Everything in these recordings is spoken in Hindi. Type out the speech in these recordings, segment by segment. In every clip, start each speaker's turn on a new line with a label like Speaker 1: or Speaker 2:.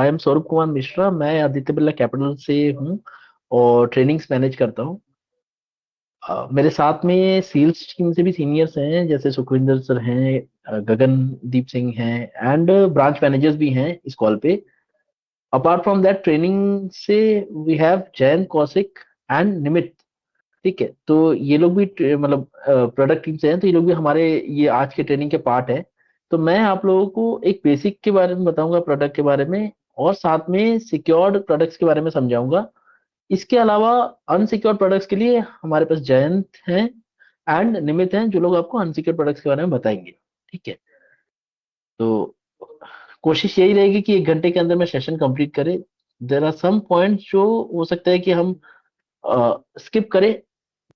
Speaker 1: I am Saurabh Kumar Mishra. मैं आदित्य बिरला कैपिटल से हूँ और ट्रेनिंग्स मैनेज करता हूँ। मेरे साथ में सेल्स टीम से भी सीनियर्स हैं, जैसे सुखविंदर सर हैं, गगनदीप सिंह हैं, एंड ब्रांच मैनेजर्स भी हैं इस कॉल पे। अपार्ट फ्रॉम दैट ट्रेनिंग से we have Jain, Kaushik and Nimit. ठीक है, तो ये लोग भी मतलब प्रोडक्ट टीम से हैं, तो ये लोग भी हमारे ये आज के ट्रेनिंग के पार्ट है। तो मैं आप लोगों को एक बेसिक के बारे में बताऊंगा, प्रोडक्ट के बारे में, और साथ में सिक्योर्ड प्रोडक्ट्स के बारे में समझाऊंगा। इसके अलावा अनसिक्योर्ड प्रोडक्ट्स के लिए हमारे पास जयंत हैं एंड निमित हैं, जो लोग आपको अनसिक्योर्ड प्रोडक्ट्स के बारे में बताएंगे। ठीक है, तो कोशिश यही रहेगी कि 1 घंटे के अंदर में सेशन कंप्लीट करें। देर आर सम पॉइंट्स जो हो सकता है कि हम स्किप करें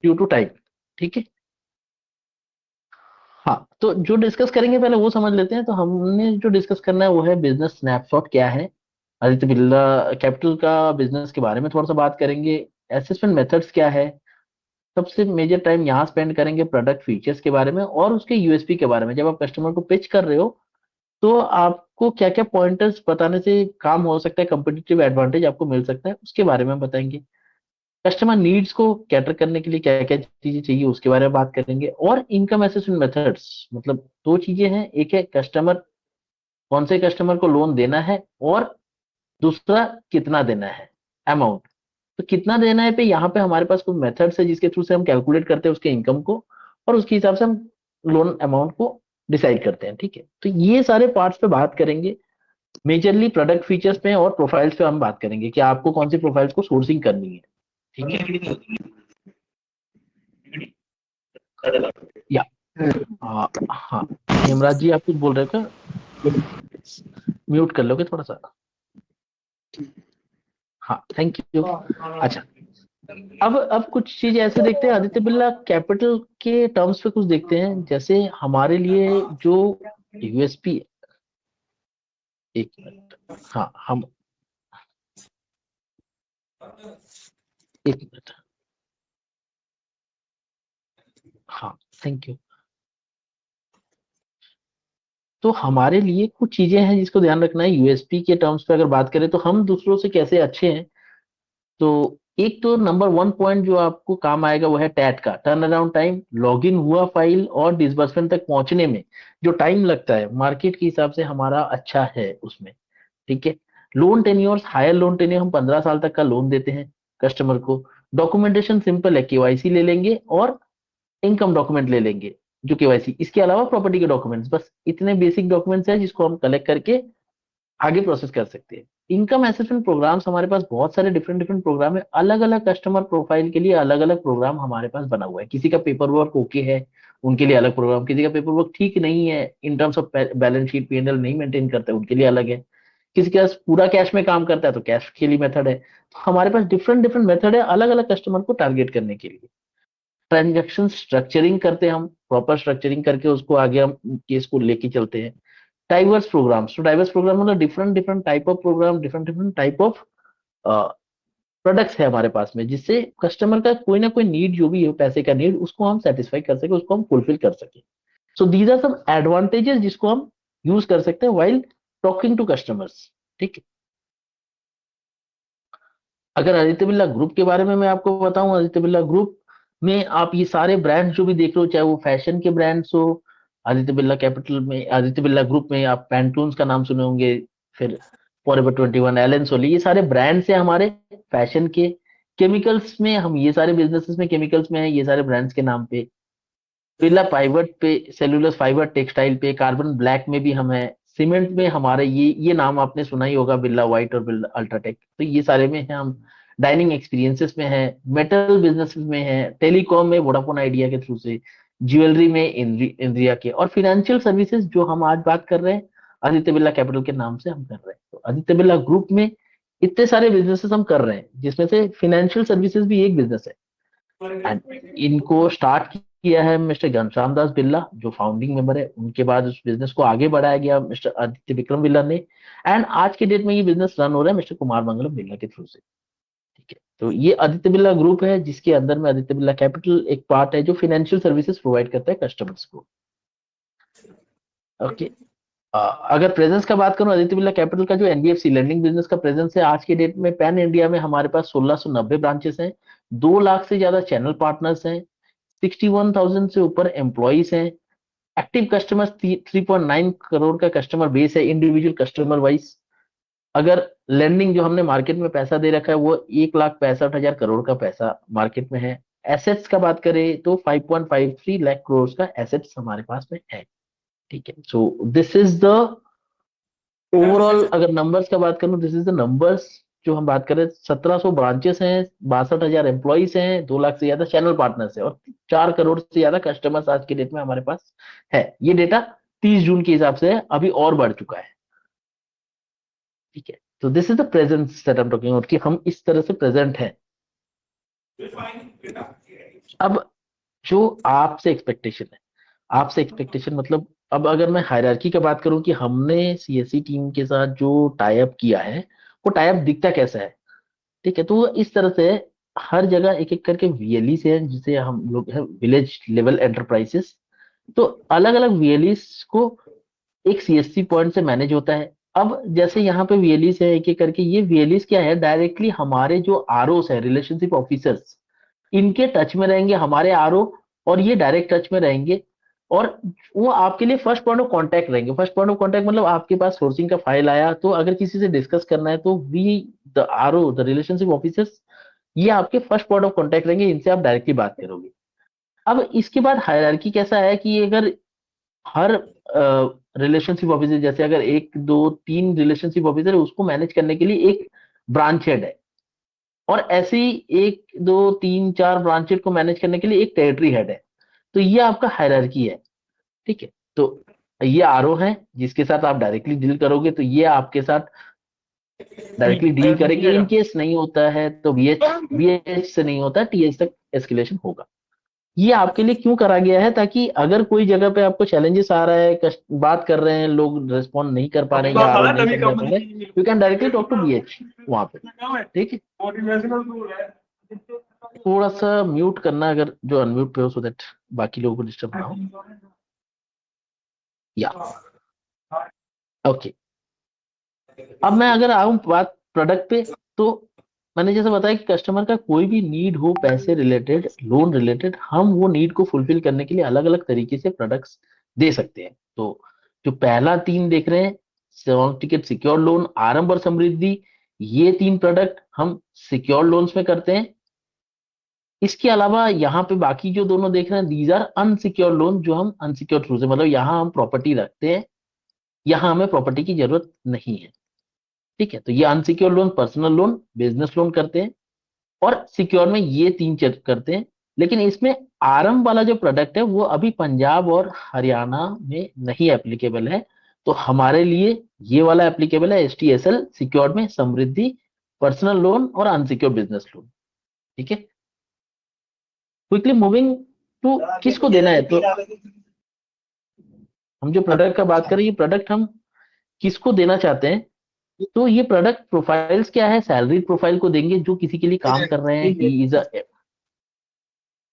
Speaker 1: ड्यू टू टाइम। ठीक है। हाँ, तो जो डिस्कस करेंगे पहले वो समझ लेते हैं। तो हमने जो डिस्कस करना है वो है बिजनेस स्नैपशॉट क्या है, आदित्य बिरला कैपिटल का बिजनेस के बारे में थोड़ा सा बात करेंगे। असेसमेंट मेथड्स क्या है, सबसे मेजर टाइम यहाँ स्पेंड करेंगे प्रोडक्ट फीचर्स के बारे में और उसके यूएसपी के बारे में। जब आप कस्टमर को पिच कर रहे हो तो आपको क्या क्या पॉइंटर्स बताने से काम हो सकता है, कंपटीटिव एडवांटेज आपको मिल सकता है, उसके बारे में हम बताएंगे। कस्टमर नीड्स को कैटर करने के लिए क्या क्या चीजें चाहिए उसके बारे में बात करेंगे। और इनकम असेसमेंट मेथड्स, मतलब दो चीजें हैं, एक है कस्टमर, कौन से कस्टमर को लोन देना है, और दूसरा कितना देना है, अमाउंट। तो कितना देना है पे यहाँ पे हमारे पास कुछ मेथड्स है जिसके थ्रू से हम कैलकुलेट करते हैं उसके इनकम को, और उसके हिसाब से हम लोन अमाउंट को डिसाइड करते हैं। ठीक है, तो ये सारे पार्ट्स पे बात करेंगे। मेजरली प्रोडक्ट फीचर्स पे और प्रोफाइल्स पे हम बात करेंगे कि आपको कौन सी प्रोफाइल्स को सोर्सिंग करनी है। ठीक है, या हाँ, हेमराज जी आप कुछ बोल रहे हो क्या? म्यूट कर लोगे थोड़ा सा? हाँ, थैंक यू। अच्छा, अब कुछ चीज ऐसे देखते हैं, आदित्य बिरला कैपिटल के टर्म्स पे कुछ देखते हैं। जैसे हमारे लिए जो यूएसपी, एक मिनट, हाँ हम, एक मिनट, हाँ, थैंक यू। तो हमारे लिए कुछ चीजें हैं जिसको ध्यान रखना है। यूएसपी के टर्म्स पे अगर बात करें तो हम दूसरों से कैसे अच्छे हैं, तो एक तो नंबर 1 पॉइंट जो आपको काम आएगा वो है टैट का टर्न अराउंड टाइम। लॉगिन हुआ फाइल और डिसबर्समेंट तक पहुंचने में जो टाइम लगता है मार्केट के हिसाब से हमारा अच्छा है उसमें। ठीक है। Loan tenures, higher loan tenure, हम 15 साल तक का लोन देते हैं कस्टमर को। डॉक्यूमेंटेशन सिंपल है, केवाईसी ले लेंगे और इनकम डॉक्यूमेंट ले लेंगे जो केवाईसी। इसके अलावा प्रॉपर्टी के डॉक्यूमेंट्स, बस इतने बेसिक डॉक्यूमेंट्स हैं जिसको हम कलेक्ट करके आगे प्रोसेस कर सकते हैं। इनकम असेसमेंट प्रोग्राम्स, हमारे पास बहुत सारे डिफरेंट डिफरेंट प्रोग्राम है, अलग अलग कस्टमर प्रोफाइल के लिए अलग अलग प्रोग्राम हमारे पास बना हुआ है। किसी का पेपर वर्क ओके है, उनके लिए अलग प्रोग्राम। किसी का पेपर वर्क ठीक नहीं है, in terms of balance sheet PNL नहीं मेंटेन करता है, उनके लिए अलग है। किसी के पास पूरा कैश में काम करता है तो कैश के लिए मेथड है। तो हमारे पास डिफरेंट डिफरेंट मेथड है अलग अलग कस्टमर को टारगेट करने के लिए। ट्रांजेक्शन स्ट्रक्चरिंग करते हैं हम, प्रॉपर स्ट्रक्चरिंग करके उसको आगे हम केस को लेके चलते हैं। डाइवर्स प्रोग्राम्स, तो डाइवर्स प्रोग्राम मतलब different different type of program, different different type of products है हमारे पास में, जिससे कस्टमर का कोई ना कोई नीड जो भी हो, पैसे का नीड, उसको हम सेटिस्फाई कर सके, उसको हम फुलफिल कर सके। So these are some advantages जिसको हम यूज कर सकते हैं व्हाइल टॉकिंग टू कस्टमर्स। ठीक है। अगर आदित्य बिरला ग्रुप के बारे में मैं आपको बताऊं, आदित्य बिरला ग्रुप में आप ये सारे ब्रांड्स जो भी देख रहे हो, चाहे वो फैशन के ब्रांड्स हो, आदित्य बिरला कैपिटल में, आदित्य बिरला ग्रुप में आप पैंटून्स का नाम सुने होंगे, फिर फॉरएवर 21, एलन सोली, ये सारे ब्रांड्स हैं हमारे फैशन के। केमिकल्स में हम ये सारे बिजनेसेस में केमिकल्स में है, ये सारे ब्रांड्स के नाम पे। बिरला पाइवर्ट पे, सेलुलस फाइबर टेक्सटाइल पे, कार्बन ब्लैक में भी हम है। सीमेंट में हमारे ये नाम आपने सुना ही होगा, बिरला व्हाइट और बिरला अल्ट्राटेक, तो ये सारे में है हम। डाइनिंग एक्सपीरियंसेस में है, मेटल बिजनेस में है, टेलीकॉम में वोडाफोन आइडिया के थ्रू से, ज्वेलरी में इंद्रिया के, और फिनेंशियल सर्विसेज जो हम आज बात कर रहे हैं आदित्य बिरला कैपिटल के नाम से हम कर रहे हैं। तो आदित्य बिरला ग्रुप में इतने सारे बिजनेसेस हम कर रहे हैं, जिसमें से फिनेंशियल सर्विसेज भी एक बिजनेस है। एंड इनको स्टार्ट किया है मिस्टर घनश्याम दास बिरला, जो फाउंडिंग मेंबर है। उनके बाद उस बिजनेस को आगे बढ़ाया गया मिस्टर आदित्य विक्रम बिरला ने। एंड आज के डेट में ये बिजनेस रन हो रहा है मिस्टर कुमार मंगलम बिरला के थ्रू से। ठीक है, तो ये आदित्य बिरला ग्रुप है जिसके अंदर में आदित्य बिरला कैपिटल एक पार्ट है जो फाइनेंशियल सर्विसेज प्रोवाइड करता है कस्टमर्स को। ओके। अगर प्रेजेंस का बात करूं, आदित्य बिरला कैपिटल का जो एनबीएफसी लैंडिंग बिजनेस का प्रेजेंस है आज के डेट में पैन इंडिया में हमारे पास 1690 ब्रांचेस हैं, 2 लाख से ज्यादा चैनल पार्टनर्स हैं, 61,000 से ऊपर एम्प्लॉइज हैं, एक्टिव कस्टमर्स 3.9 करोड़ का कस्टमर बेस है इंडिविजुअल कस्टमर वाइज। अगर लेंडिंग जो हमने मार्केट में पैसा दे रखा है वो 1,65,000 करोड़ का पैसा मार्केट में है। एसेट्स का बात करें तो 5.53 लाख करोड़ का एसेट्स हमारे पास में है। ठीक है, so this is the overall, अगर नंबर्स का बात करूं, दिस इज द नंबर्स जो हम बात करें। 1700 ब्रांचेस हैं, 62,000 एम्प्लॉइज हैं, 2 लाख से ज्यादा चैनल पार्टनर्स है और 4 करोड़ से ज्यादा कस्टमर्स आज के डेट में हमारे पास है। ये डेटा 30 जून के हिसाब से है, अभी और बढ़ चुका है। ठीक है, तो this is the presence that I am talking about, कि हम इस तरह से प्रेजेंट हैं। अब जो आपसे एक्सपेक्टेशन है, आपसे एक्सपेक्टेशन मतलब, अब अगर मैं हायरार्की की बात करूं कि हमने सीएससी टीम के साथ जो टाई अप किया है, वो टाई अप दिखता कैसा है। ठीक है, तो वो इस तरह से है, हर जगह एक एक करके वीएलई से है, जिसे हम लोग है विलेज लेवल एंटरप्राइजेस। तो अलग अलग वीएलईस को एक सीएससी पॉइंट से मैनेज होता है। अब जैसे यहाँ पे वीएलईस है एक एक करके, ये वीएलईस क्या है, डायरेक्टली हमारे जो आरओस है, रिलेशनशिप ऑफिसर्स, इनके टच में रहेंगे हमारे आरओ, और ये डायरेक्ट टच में रहेंगे। और वो आपके लिए फर्स्ट पॉइंट ऑफ कांटेक्ट रहेंगे। फर्स्ट पॉइंट ऑफ कांटेक्ट मतलब आपके पास सोर्सिंग का फाइल आया तो अगर किसी से डिस्कस करना है तो we the RO the relationship officers, ये आपके फर्स्ट पॉइंट ऑफ कांटेक्ट रहेंगे, इनसे आप डायरेक्टली बात करोगे। अब इसके बाद हायरार्की कैसा है कि अगर हर रिलेशनशिप ऑफिसर, जैसे अगर एक दो तीन रिलेशनशिप ऑफिसर है, उसको मैनेज करने के लिए एक ब्रांच हेड है, और ऐसे ही एक दो तीन चार ब्रांचेस को मैनेज करने के लिए एक टेरिटरी हेड है। तो ये आपका हायरार्की है। ठीक है, तो ये आरओ है जिसके साथ आप डायरेक्टली डील करोगे, तो ये आपके साथ डायरेक्टली डील करेंगे। इन केस नहीं होता है तो बीएच, बीएच से नहीं होता, टीएच तक एस्केलेशन होगा। ये आपके लिए क्यों करा गया है, ताकि अगर कोई जगह पे आपको चैलेंजेस आ रहा है, बात कर रहे हैं, लोग रिस्पॉन्ड नहीं कर पा रहे हैं या आरओ नहीं समझा पा रहे, you can directly talk to BH वहां पे। ठीक है, थोड़ा सा म्यूट करना अगर जो अनम्यूट पे हो, सो दैट बाकी लोगों को डिस्टर्ब ना हो। या ओके, अब मैं अगर आऊं बात प्रोडक्ट पे, तो मैंने जैसे बताया कि कस्टमर का कोई भी नीड हो पैसे रिलेटेड, लोन रिलेटेड, हम वो नीड को फुलफिल करने के लिए अलग अलग तरीके से प्रोडक्ट्स दे सकते हैं। तो जो पहला तीन देख रहे हैं, स्ट्रॉन्ग टिकट सिक्योर लोन, आरंभ और समृद्धि, ये तीन प्रोडक्ट हम सिक्योर लोन्स में करते हैं। इसके अलावा यहाँ पे बाकी जो दोनों देख रहे हैं, दीज आर अनसिक्योर लोन, जो हम अनसिक्योर थ्रू से, मतलब यहाँ हम प्रॉपर्टी रखते हैं, यहाँ हमें प्रॉपर्टी की जरूरत नहीं है। ठीक है, तो ये unsecure loan, personal loan, business loan करते हैं, और सिक्योर में ये तीन चेक करते हैं। लेकिन इसमें आरंभ वाला जो प्रोडक्ट है वो अभी पंजाब और हरियाणा में नहीं एप्लीकेबल है, तो हमारे लिए ये वाला एप्लीकेबल है, एसटीएसएल सिक्योर्ड में, समृद्धि, पर्सनल लोन और अनसिक्योर बिजनेस लोन। ठीक है, क्विकली मूविंग टू किसको देना है, तो हम जो प्रोडक्ट का बात करें, ये प्रोडक्ट हम किसको देना चाहते हैं। तो ये प्रोडक्ट प्रोफाइल्स क्या है, सैलरी प्रोफाइल को देंगे जो किसी के लिए काम कर रहे हैं, ही इज अ,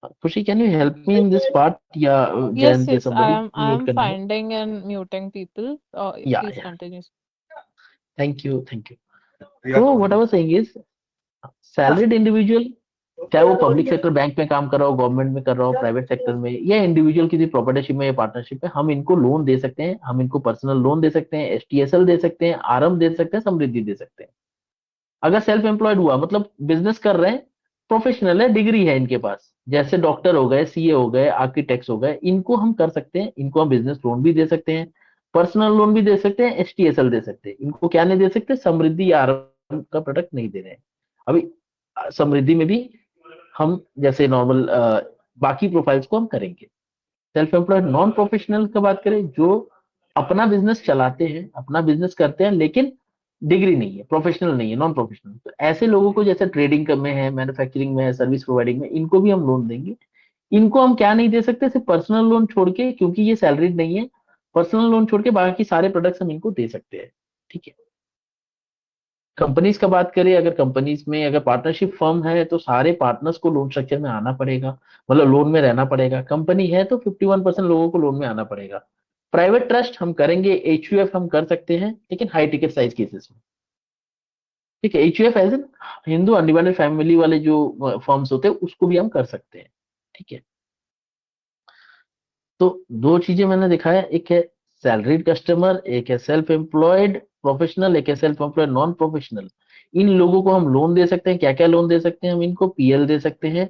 Speaker 1: खुशी can you help me in this part, या
Speaker 2: Yes,
Speaker 1: जयंत या
Speaker 2: yes,
Speaker 1: somebody
Speaker 2: I
Speaker 1: mute
Speaker 2: am
Speaker 1: करना है।
Speaker 2: finding and muting people.
Speaker 1: या
Speaker 2: Please
Speaker 1: या
Speaker 2: continue.
Speaker 1: Thank you thank you. तो what I was saying is, salaried individual, चाहे वो पब्लिक सेक्टर बैंक में काम कर रहा हो, गवर्नमेंट में कर रहा हो, प्राइवेट सेक्टर में, या इंडिविजुअल किसी प्रॉपर्टीशिप में या पार्टनरशिप में, हम इनको लोन दे सकते हैं। हम इनको पर्सनल लोन दे सकते हैं, एसटीएसएल दे सकते हैं, आरएम दे सकते हैं, समृद्धि दे सकते हैं। अगर सेल्फ एम्प्लॉयड हुआ, मतलब बिजनेस कर रहे हैं, प्रोफेशनल है, डिग्री है इनके पास, जैसे डॉक्टर हो गए, सीए हो गए, आर्किटेक्ट्स हो गए, इनको हम कर सकते हैं, इनको हम बिजनेस लोन भी दे सकते हैं, पर्सनल लोन भी दे सकते हैं, एसटीएसएल दे सकते हैं। इनको क्या नहीं दे सकते, समृद्धि या आरएम का प्रोडक्ट नहीं दे रहे हैं अभी। समृद्धि में भी हम जैसे नॉर्मल बाकी प्रोफाइल्स को हम करेंगे। सेल्फ एम्प्लॉयड नॉन प्रोफेशनल का बात करें, जो अपना बिजनेस चलाते हैं, अपना बिजनेस करते हैं, लेकिन डिग्री नहीं है, प्रोफेशनल नहीं है, नॉन प्रोफेशनल, तो ऐसे लोगों को, जैसे ट्रेडिंग में है, मैन्युफैक्चरिंग में है, सर्विस प्रोवाइडिंग में, इनको भी हम लोन देंगे। इनको हम क्या नहीं दे सकते, सिर्फ पर्सनल लोन छोड़ के, क्योंकि ये सैलरीड नहीं है। पर्सनल लोन छोड़ के बाकी सारे प्रोडक्ट्स हम इनको दे सकते हैं। ठीक है, कंपनीज का बात करें, अगर कंपनीज में अगर पार्टनरशिप फर्म है तो सारे पार्टनर्स को लोन स्ट्रक्चर में आना पड़ेगा, मतलब लोन में रहना पड़ेगा। कंपनी है तो 51% लोगों को लोन में आना पड़ेगा। प्राइवेट ट्रस्ट हम करेंगे, एचयूएफ हम कर सकते हैं, लेकिन हाई टिकट साइज केसेस में। ठीक है, HUF as in Hindu undivided family वाले जो फॉर्म्स होते हैं उसको भी हम कर सकते हैं। ठीक है, तो दो चीजें मैंने दिखाया, एक है सैलरीड कस्टमर, एक है सेल्फ एम्प्लॉयड प्रोफेशनल, एक है सेल्फ एम्प्लॉयड नॉन प्रोफेशनल। इन लोगों को हम लोन दे सकते हैं। क्या क्या लोन दे सकते हैं हम इनको? पीएल दे सकते हैं,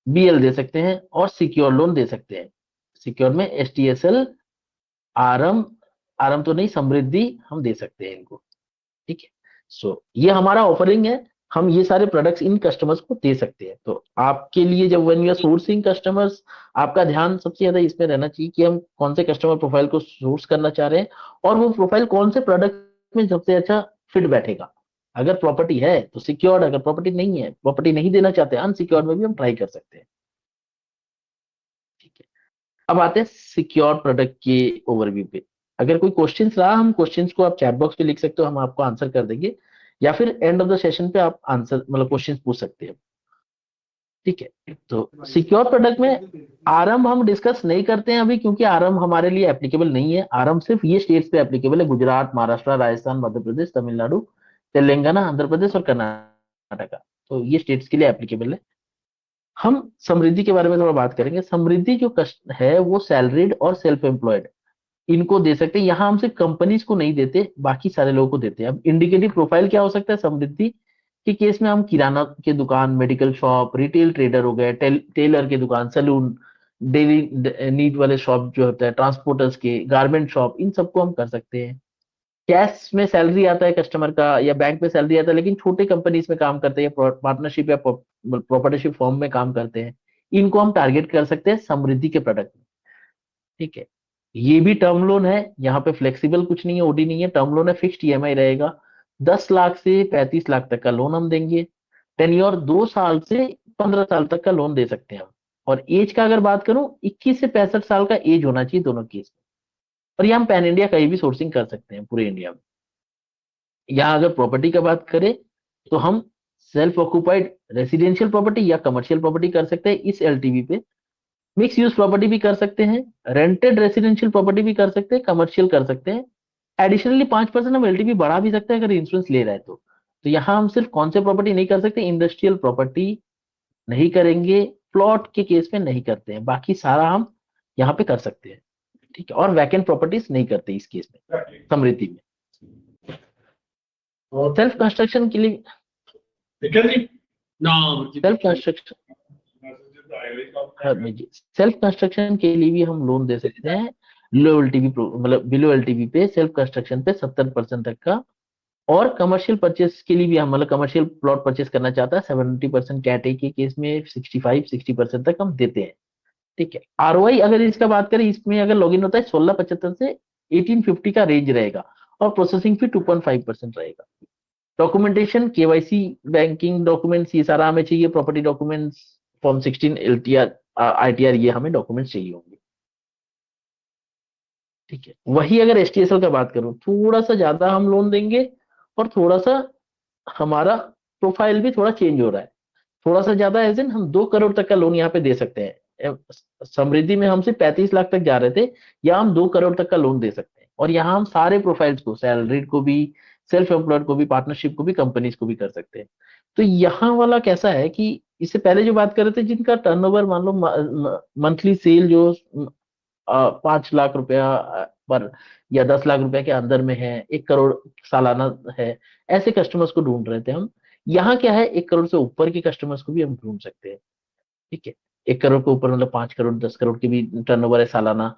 Speaker 1: बीएल दे सकते हैं, और सिक्योर लोन दे सकते हैं। सिक्योर में एसटीएसएल, आरएम, आरएम तो नहीं, समृद्धि हम दे सकते हैं इनको। ठीक है, सो ये हमारा ऑफरिंग है। हम ये सारे प्रोडक्ट्स इन कस्टमर्स को दे सकते हैं। तो आपके लिए जब when you are sourcing customers, आपका ध्यान सबसे ज्यादा इसमें रहना चाहिए कि हम कौन से कस्टमर प्रोफाइल को सोर्स करना चाह रहे हैं, और वो प्रोफाइल कौन से प्रोडक्ट में सबसे अच्छा फिट बैठेगा। अगर प्रॉपर्टी है तो सिक्योर्ड, अगर प्रॉपर्टी नहीं है, प्रॉपर्टी नहीं देना चाहते, अनसिक्योर्ड में भी हम ट्राई कर सकते हैं। ठीक है, अब आते हैं सिक्योर प्रोडक्ट के ओवरव्यू पे। अगर कोई क्वेश्चंस रहा, हम क्वेश्चंस को आप चैट बॉक्स पे लिख सकते हो, हम आपको आंसर कर देंगे, या फिर एंड ऑफ द सेशन पे आप आंसर मतलब क्वेश्चंस पूछ सकते हैं। ठीक है, तो सिक्योर प्रोडक्ट में आरएम हम डिस्कस नहीं करते हैं अभी, क्योंकि आरएम हमारे लिए एप्लीकेबल नहीं है। आरएम सिर्फ ये स्टेट्स पे एप्लीकेबल है, गुजरात, महाराष्ट्र, राजस्थान, मध्य प्रदेश, तमिलनाडु, तेलंगाना, आंध्र प्रदेश और कर्नाटका। तो ये स्टेट्स के लिए एप्लीकेबल है। हम समृद्धि के बारे में थोड़ा बात करेंगे। समृद्धि जो कस्ट है वो सैलरीड और सेल्फ एम्प्लॉयड इनको दे सकते हैं। यहाँ हम सिर्फ कंपनीज को नहीं देते, बाकी सारे लोगों को देते हैं। अब इंडिकेटिव प्रोफाइल क्या हो सकता है समृद्धि के केस में? हम किराना के दुकान, मेडिकल शॉप, रिटेल ट्रेडर हो गए, टेलर के दुकान, सलून, डेली नीड वाले शॉप जो होता है, ट्रांसपोर्टर्स के, गारमेंट शॉप, इन सबको हम कर सकते हैं। कैश में सैलरी आता है कस्टमर का, या बैंक में सैलरी आता है, लेकिन छोटे कंपनीज में काम करते हैं, पार्टनरशिप या प्रॉपर्टरशिप फॉर्म में काम करते हैं, इनको हम टारगेट कर सकते हैं समृद्धि के प्रोडक्ट में। ठीक है, ये भी टर्म लोन है, यहाँ पे फ्लेक्सिबल कुछ नहीं है, ओडी नहीं है, टर्म लोन है, फिक्स्ड ईएमआई रहेगा। 10 लाख से 35 लाख तक का लोन हम देंगे। टेन्योर 2 साल से 15 साल तक का लोन दे सकते हैं हम। और एज का अगर बात करूं, 21 से 65 साल का एज होना चाहिए दोनों केस में। और ये हम पैन इंडिया कहीं भी सोर्सिंग कर सकते हैं पूरे इंडिया में। यहाँ अगर प्रॉपर्टी का बात करें, तो हम सेल्फ ऑक्युपाइड रेसिडेंशियल प्रॉपर्टी या कमर्शियल प्रॉपर्टी कर सकते हैं इस एलटीवी पे। मिक्स यूज प्रॉपर्टी भी कर सकते हैं, रेंटेड रेसिडेंशियल प्रॉपर्टी भी कर सकते हैं, कमर्शियल कर सकते हैं। एडिशनली 5% हम एलटीवी बढ़ा भी सकते हैं अगर इंश्योरेंस ले रहा है तो यहाँ हम सिर्फ कौन से प्रॉपर्टी नहीं कर सकते? इंडस्ट्रियल प्रॉपर्टी नहीं करेंगे, प्लॉट के केस में नहीं करते हैं, बाकी सारा हम यहाँ पे कर सकते हैं। ठीक है, और वैकेंट प्रॉपर्टीज नहीं करते इस केस में समृद्धि में। सेल्फ कंस्ट्रक्शन के लिए, सेल्फ कंस्ट्रक्शन, सेल्फ कंस्ट्रक्शन के लिए भी हम लोन दे सकते हैं। लो एलटीवी मतलब बिलो एलटीवी पे सेल्फ कंस्ट्रक्शन पे 70% तक का। और कमर्शियल परचेस के लिए भी हम मतलब कमर्शियल प्लॉट परचेस करना चाहता है 70% कैटे के केस में 65-60% तक हम देते हैं। ठीक है, आरओआई अगर इसका बात करें, इसमें अगर लॉगिन होता है 1675 से 1850 का रेंज रहेगा, और प्रोसेसिंग फी 2.5% रहेगा। डॉक्यूमेंटेशन, केवाईसी, बैंकिंग डॉक्यूमेंट्स, ये सारा हमें चाहिए। Property documents, form 16, LTR, ITR, ये हमें डॉक्यूमेंट्स चाहिए होंगे। ठीक है, वही अगर एसटीएसएल का बात करूं, थोड़ा सा ज्यादा हम लोन देंगे, और थोड़ा सा हमारा प्रोफाइल भी थोड़ा चेंज हो रहा है। थोड़ा सा ज्यादा एज इन हम 2 करोड़ तक का लोन यहाँ पे दे सकते हैं। समृद्धि में हम सिर्फ 35 लाख तक जा रहे थे, या हम 2 करोड़ तक का लोन दे सकते हैं। और यहाँ हम सारे प्रोफाइल्स को, सैलरीड को भी, सेल्फ एम्प्लॉयड को भी, पार्टनरशिप को भी, कंपनीज को भी कर सकते हैं। तो यहाँ वाला कैसा है कि इससे पहले जो बात कर रहे थे, जिनका टर्नओवर मान लो मंथली सेल जो 5 लाख रुपया पर, या 10 लाख रुपया के अंदर में है, 1 करोड़ सालाना है, ऐसे कस्टमर्स को ढूंढ रहे थे हम। यहाँ क्या है, 1 करोड़ से ऊपर के कस्टमर्स को भी हम ढूंढ सकते हैं। ठीक है, 1 करोड़ के ऊपर मतलब 5 करोड़, 10 करोड़ की भी टर्नओवर है सालाना,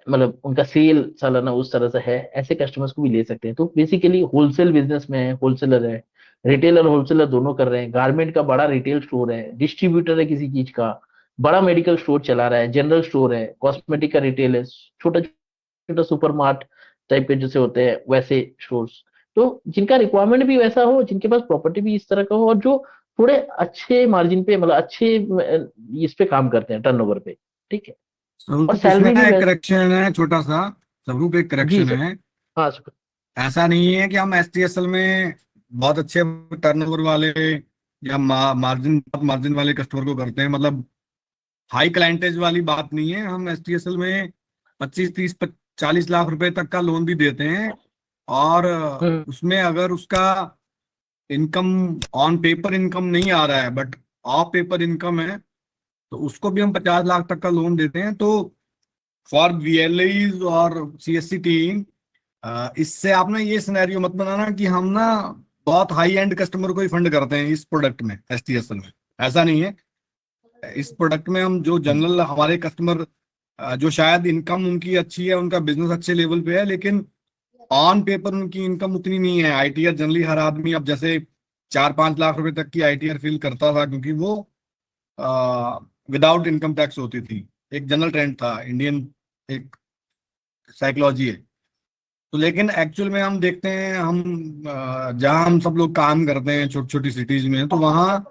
Speaker 1: मतलब उनका सेल सालाना उस तरह से है, ऐसे कस्टमर्स को भी ले सकते हैं। तो बेसिकली होलसेल बिजनेस में है, होलसेलर है, रिटेल और होलसेलर दोनों कर रहे हैं, गारमेंट का बड़ा रिटेल स्टोर है, डिस्ट्रीब्यूटर है किसी चीज का, बड़ा मेडिकल स्टोर चला रहा है, जनरल स्टोर है, कॉस्मेटिक का रिटेल है, छोटा छोटा सुपर मार्ट टाइप के जैसे होते हैं वैसे स्टोर्स। तो जिनका रिक्वायरमेंट भी वैसा हो, जिनके पास प्रॉपर्टी भी इस तरह का हो, और जो थोड़े अच्छे मार्जिन पे मतलब अच्छे इस पे काम करते हैं टर्नओवर पे। ठीक है, और
Speaker 3: स्वरूप इसमें
Speaker 1: सैलरी
Speaker 3: ना
Speaker 1: भी
Speaker 3: एक
Speaker 1: वैसे।
Speaker 3: करेक्शन है, छोटा सा। स्वरूप एक
Speaker 1: जी
Speaker 3: करेक्शन
Speaker 1: सर।
Speaker 3: है।
Speaker 1: हाँ सर।
Speaker 3: ऐसा नहीं है कि हम एसटीएसएल में बहुत अच्छे टर्नओवर वाले या मार्जिन मार्जिन वाले कस्टमर को करते हैं। मतलब हाई क्लाइंटेज वाली बात नहीं है। हम एसटीएसएल में 25-30 40 लाख रुपए तक का लोन भी देते हैं। और
Speaker 1: हम्म।
Speaker 3: उसमें अगर उसका इनकम ऑन पेपर इनकम नहीं आ रहा है बट ऑफ पेपर इनकम है, तो उसको भी हम 50 लाख तक का लोन देते हैं। तो फॉर वीएलईज और सीएससी टीम, इससे आप ना ये सिनेरियो मत बनाना कि हम ना बहुत हाई एंड कस्टमर को ही फंड करते हैं इस प्रोडक्ट में, एसटीएसएल में। ऐसा नहीं है। इस प्रोडक्ट में हम जो
Speaker 1: हम्म।
Speaker 3: जनरल हमारे कस्टमर, जो शायद इनकम उनकी अच्छी है, उनका बिजनेस अच्छे लेवल पे है, लेकिन ऑन पेपर उनकी इनकम उतनी नहीं है। आईटीआर जनरली हर आदमी अब जैसे 4-5 लाख रुपए तक की आईटीआर फिल करता था, क्योंकि वो विदाउट इनकम टैक्स होती थी। एक जनरल ट्रेंड था, इंडियन एक साइकोलॉजी है। तो लेकिन एक्चुअल में हम देखते हैं, हम जहाँ हम सब लोग काम करते हैं छोटी छोटी सिटीज में, तो वहाँ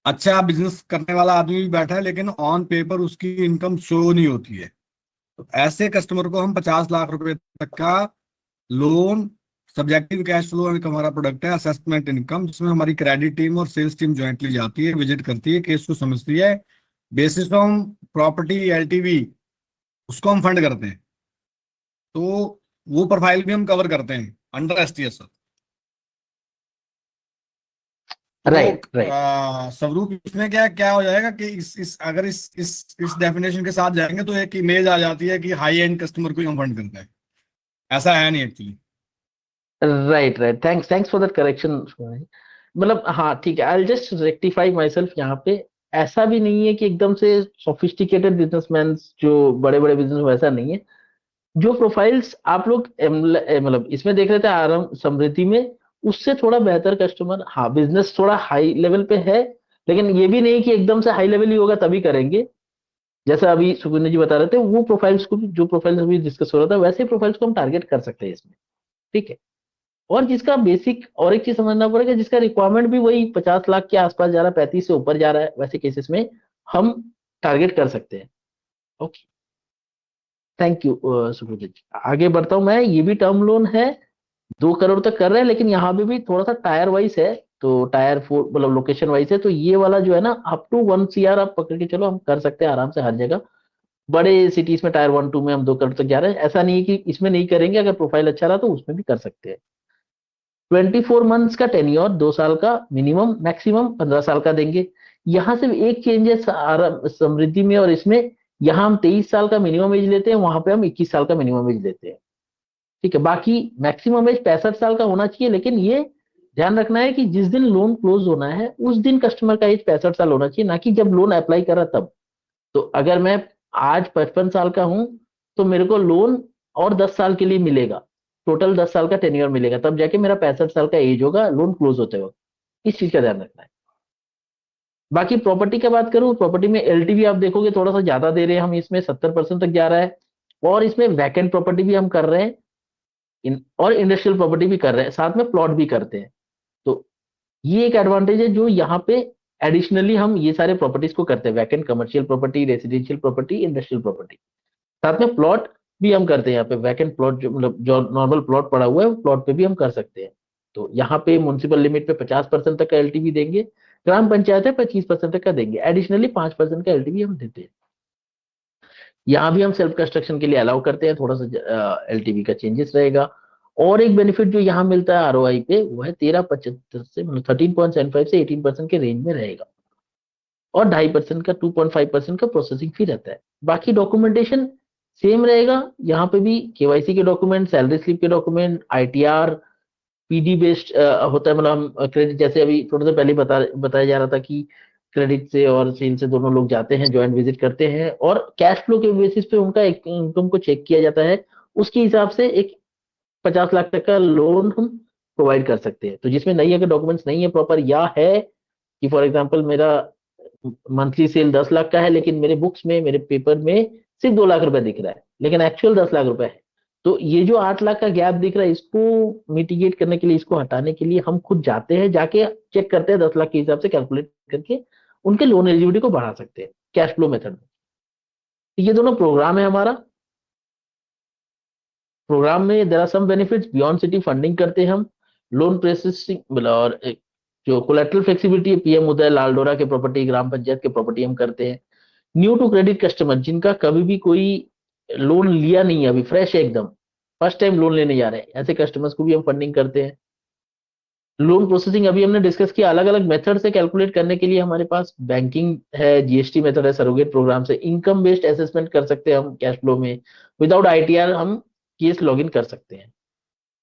Speaker 3: अच्छा बिजनेस करने वाला आदमी भी बैठा है, लेकिन ऑन पेपर उसकी इनकम शो नहीं होती है। तो ऐसे कस्टमर को हम 50 लाख रुपए तक का लोन, सब्जेक्टिव कैश फ्लो एक हमारा प्रोडक्ट है, असेसमेंट इनकम, जिसमें हमारी क्रेडिट टीम और सेल्स टीम ज्वाइंटली जाती है, विजिट करती है, केस को समझती है, बेसिस ऑन प्रॉपर्टी एलटीवी उसको हम फंड करते हैं। तो वो प्रोफाइल भी हम कवर करते हैं अंडर एसटीएस। तो
Speaker 1: राइट, राइट।
Speaker 3: स्वरूप इसमें क्या क्या हो जाएगा कि इस अगर इस डेफिनेशन के साथ जाएंगे तो एक इमेज आ जाती है कि हाई एंड कस्टमर को ही हम फंड करते हैं। ऐसा है नहीं actually.
Speaker 1: Right, right. Thanks, thanks for that correction. मतलब हाँ, ठीक है, I just rectify my self यहाँ पे। ऐसा भी नहीं है कि एकदम से सोफिस्टिकेटेड बिजनेसमैन, जो बड़े बड़े बिजनेस, वैसा नहीं है। जो प्रोफाइल्स आप लोग मतलब इसमें देख रहे थे आराम समृद्धि में, उससे थोड़ा बेहतर कस्टमर, हाँ, बिजनेस थोड़ा हाई लेवल पे है, लेकिन ये भी नहीं कि एकदम से हाई लेवल ही होगा तभी करेंगे। जैसा अभी सुकुंदर जी बता रहे थे, वो प्रोफाइल्स को भी, जो प्रोफाइल्स अभी डिस्कस हो रहा था, वैसे प्रोफाइल्स को हम टारगेट कर सकते हैं इसमें। ठीक है। और जिसका बेसिक, और एक चीज समझना पड़ेगा, जिसका रिक्वायरमेंट भी वही 50 लाख के आसपास जा रहा है, 35 से ऊपर जा रहा है, वैसे केसेस में हम टारगेट कर सकते हैं। ओके। थैंक यू सुकुंदर जी। आगे बढ़ता हूं मैं। ये भी टर्म लोन है, 2 करोड़ तक कर रहे हैं, लेकिन यहाँ पे भी थोड़ा सा टायर वाइज है। तो टायर 4 मतलब लोकेशन वाइज है, तो ये वाला जो है ना, अप टू 1 CR आप पकड़ के चलो, हम कर सकते हैं आराम से हर जगह। बड़े सिटीज में टायर 1 2 में हम 2 करोड़ तक जा रहे हैं। ऐसा नहीं है कि इसमें नहीं करेंगे, अगर प्रोफाइल अच्छा रहा तो उसमें भी कर सकते हैं। 24 मंथ्स का टेन्योर, 2 साल का मिनिमम, मैक्सिमम 15 साल का देंगे। यहाँ सिर्फ एक चेंज है समृद्धि में और इसमें, यहाँ हम 23 साल का मिनिमम एज लेते हैं, वहां पे हम 21 साल का मिनिमम एज लेते हैं। ठीक है। बाकी मैक्सिमम एज 65 साल का होना चाहिए, लेकिन ये ध्यान रखना है कि जिस दिन लोन क्लोज होना है उस दिन कस्टमर का एज 65 साल होना चाहिए, ना कि जब लोन अप्लाई करा तब। तो अगर मैं आज 55 साल का हूं, तो मेरे को लोन और 10 साल के लिए मिलेगा, टोटल 10 साल का टेन्योर मिलेगा, तब जाके मेरा 65 साल का एज होगा लोन क्लोज होते वक्त। इस चीज का ध्यान रखना है। बाकी प्रॉपर्टी का बात करूं, प्रॉपर्टी में एलटीवी आप देखोगे थोड़ा सा ज्यादा दे रहे हैं हम, इसमें 70% तक जा रहा है। और इसमें वैकेंट प्रॉपर्टी भी हम कर रहे हैं, और इंडस्ट्रियल प्रॉपर्टी भी कर रहे हैं, साथ में प्लॉट भी करते हैं। तो ये एक एडवांटेज है जो यहाँ पे एडिशनली हम ये सारे प्रॉपर्टीज को करते हैं, vacant, commercial property, residential property, industrial property. साथ में प्लॉट भी हम करते हैं यहाँ पे, वैकेंट प्लॉट जो मतलब जो नॉर्मल प्लॉट पड़ा हुआ है, वो प्लॉट पे भी हम कर सकते हैं। तो यहाँ पे म्युनिसिपल लिमिट पे 50% तक का एलटीवी देंगे, ग्राम पंचायत है 25% तक का देंगे, एडिशनली 5% का एलटीवी हम देते हैं। यहाँ भी हम सेल्फ कंस्ट्रक्शन के लिए अलाउ करते हैं, थोड़ा सा एलटीवी का चेंजेस रहेगा। और एक बेनिफिट जो यहाँ मिलता है आरओआई पे, वो है 13.75 से मतलब 13.75 से 18% के रेंज में रहेगा। और 2.5% का, 2.5% का प्रोसेसिंग फी रहता है। बाकी डॉक्यूमेंटेशन सेम रहेगा। यहाँ पे भी केवाईसी के डॉक्यूमेंट, सैलरी स्लिप के डॉक्यूमेंट, आईटीआर, पीडी बेस्ड होता है, मतलब हम क्रेडिट, जैसे अभी थोड़ा सा पहले बताया जा रहा था कि क्रेडिट से और सेल से दोनों लोग जाते हैं, ज्वाइंट विजिट करते हैं, और कैश फ्लो के बेसिस पे उनका इनकम को चेक किया जाता है। उसके हिसाब से एक 50 लाख तक का लोन हम प्रोवाइड कर सकते हैं। तो जिसमें नहीं, अगर डॉक्यूमेंट्स नहीं है प्रॉपर, या है कि फॉर एग्जाम्पल मेरा मंथली सेल 10 लाख का है, लेकिन मेरे बुक्स में, मेरे पेपर में सिर्फ 2 लाख रुपए दिख रहा है, लेकिन एक्चुअल 10 लाख रुपए है। तो ये जो 8 लाख का गैप दिख रहा है, इसको मिटिगेट करने के लिए, इसको हटाने के लिए हम खुद जाते हैं, जाके चेक करते हैं, 10 लाख के हिसाब से कैलकुलेट करके उनके लोन एलिजिबिलिटी को बढ़ा सकते हैं कैश फ्लो मेथड में। तो ये दोनों प्रोग्राम है हमारा। प्रोग्राम में there are some benefits beyond city funding करते हैं हम, लोन प्रोसेसिंग और जो कोलेटरल फ्लेक्सिबिलिटी है, पीएम उदय, लालडोरा के प्रॉपर्टी, ग्राम पंचायत के प्रॉपर्टी हम करते हैं। न्यू टू क्रेडिट कस्टमर, जिनका कभी भी कोई लोन लिया नहीं है, अभी फ्रेश है एकदम, फर्स्ट टाइम लोन लेने जा रहे हैं, ऐसे कस्टमर्स को भी हम फंडिंग करते हैं। लोन प्रोसेसिंग अभी हमने डिस्कस किया, अलग अलग मेथड से कैलकुलेट करने के लिए हमारे पास बैंकिंग है, जीएसटी मेथड है, सरोगेट प्रोग्राम से इनकम बेस्ड असेसमेंट कर सकते हैं हम कैश फ्लो में, विदाउट आईटीआर हम केस लॉगिन कर सकते हैं।